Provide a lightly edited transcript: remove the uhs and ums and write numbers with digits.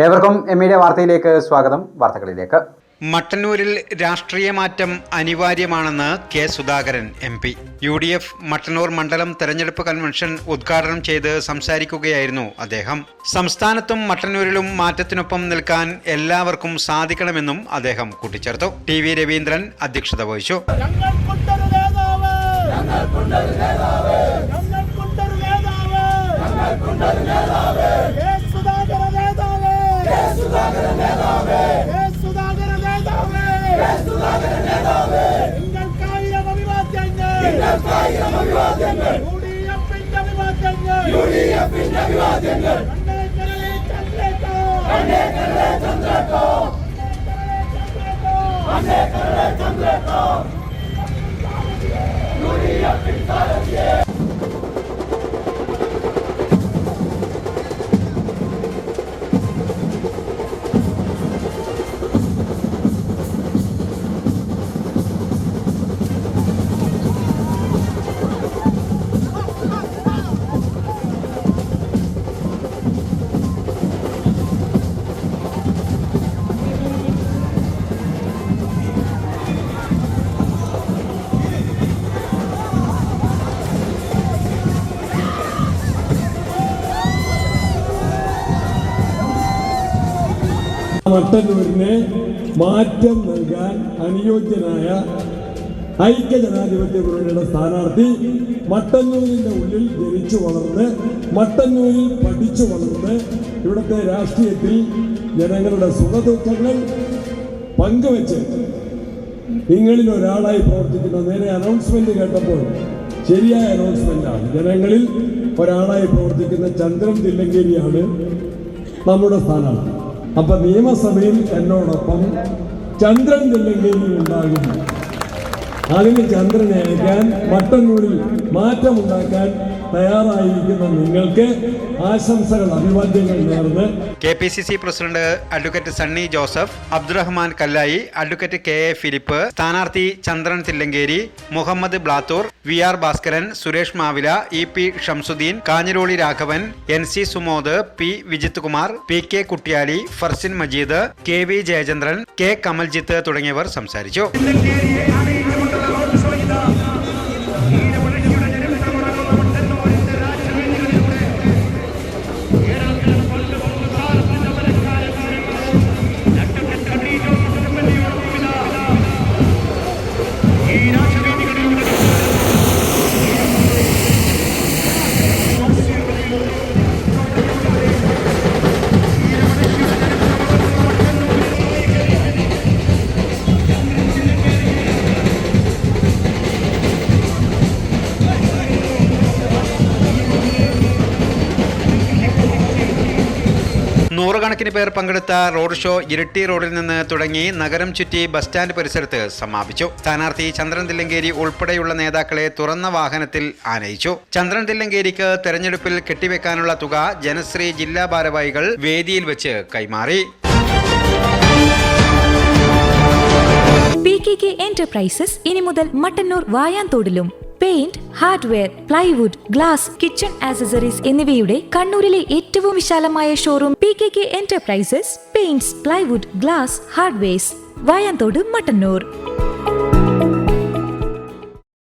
ഏവർക്കും എമ്മീഡിയ വാർത്തയിലേക്ക് സ്വാഗതം. വാർത്തകളിലേക്ക്. മട്ടന്നൂരിൽ രാഷ്ട്രീയ മാറ്റം അനിവാര്യമാണെന്ന് K Sudhakaran MP. UDF Mattannur മണ്ഡലം തെരഞ്ഞെടുപ്പ് കൺവെൻഷൻ ഉദ്ഘാടനം ചെയ്ത് സംസാരിക്കുകയായിരുന്നു അദ്ദേഹം. സംസ്ഥാനത്തും മട്ടന്നൂരിലും മാറ്റത്തിനൊപ്പം നിൽക്കാൻ എല്ലാവർക്കും സാധിക്കണമെന്നും അദ്ദേഹം കൂട്ടിച്ചേർത്തു. TV രവീന്ദ്രൻ അധ്യക്ഷത വഹിച്ചു. മട്ടന്നൂരിനെ മാറ്റം നൽകാൻ അനുയോജ്യനായ ഐക്യജനാധിപത്യ മുന്നണിയുടെ സ്ഥാനാർത്ഥി മട്ടന്നൂരിന്റെ ഉള്ളിൽ ജനിച്ചു വളർന്ന് മട്ടന്നൂരിൽ പഠിച്ചു വളർന്ന് ഇവിടുത്തെ രാഷ്ട്രീയത്തിൽ ജനങ്ങളുടെ സുഖദുഃഖങ്ങൾ പങ്കുവെച്ച് നിങ്ങളിൽ ഒരാളായി പ്രവർത്തിക്കുന്ന നേരെ അനൗൺസ്മെന്റ് കേട്ടപ്പോൾ ശരിയായ അനൗൺസ്മെന്റാണ്. ജനങ്ങളിൽ ഒരാളായി പ്രവർത്തിക്കുന്ന ചന്ദ്രൻ തില്ലങ്കേരിയാണ് നമ്മുടെ സ്ഥാനാർത്ഥി. അപ്പൊ നിയമസഭയിൽ എന്നോടൊപ്പം ചന്ദ്രൻ തില്ലങ്കേരി ഉണ്ടാകും. അതിന് ചന്ദ്രനെ അയക്കാൻ മട്ടന്നൂരിൽ മാറ്റമുണ്ടാക്കാൻ തയ്യാറായിരിക്കുന്ന നിങ്ങൾക്ക് ആശംസകൾ, അഭിവാദ്യങ്ങൾ നേർന്ന് KPCC president advocate Sunny Joseph, Abdurahman Kallayi, advocate KA Philip, സ്ഥാനാർത്ഥി Chandran Thillankeri, Muhammad Blathur, VR Bhaskaran, Suresh മാവില, EP Shamsuddin, Kanhiroli Raghavan, NC Sumod, P Vijith Kumar, PK Kuttiyali, Farzin Majeed, KV Jayachandran, K Kamaljit തുടങ്ങിയവർ സംസാരിച്ചു. നൂറുകണക്കിന് പേർ പങ്കെടുത്ത റോഡ് ഷോ ഇരിട്ടി റോഡിൽ നിന്ന് തുടങ്ങി നഗരം ചുറ്റി ബസ് സ്റ്റാൻഡ് പരിസരത്ത് സമാപിച്ചു. സ്ഥാനാർത്ഥി ചന്ദ്രൻ തില്ലങ്കേരി ഉൾപ്പെടെയുള്ള നേതാക്കളെ തുറന്ന വാഹനത്തിൽ ആനയിച്ചു. ചന്ദ്രൻ തില്ലങ്കേരിക്ക് തെരഞ്ഞെടുപ്പിൽ കെട്ടിവെക്കാനുള്ള തുക ജനശ്രീ ജില്ലാ ഭാരവാഹികൾ വേദിയിൽ വെച്ച് കൈമാറി. PKK എന്റർപ്രൈസസ് ഇനി മുതൽ മട്ടന്നൂർ വായാന്തോടിലും paint, hardware, plywood, glass, kitchen accessories എന്നിവയുടെ കണ്ണൂരിലെ ഏറ്റവും വിശാലമായ showroom PKK enterprises, paints, plywood, glass, hardwares, Vayanthode, Mattannur.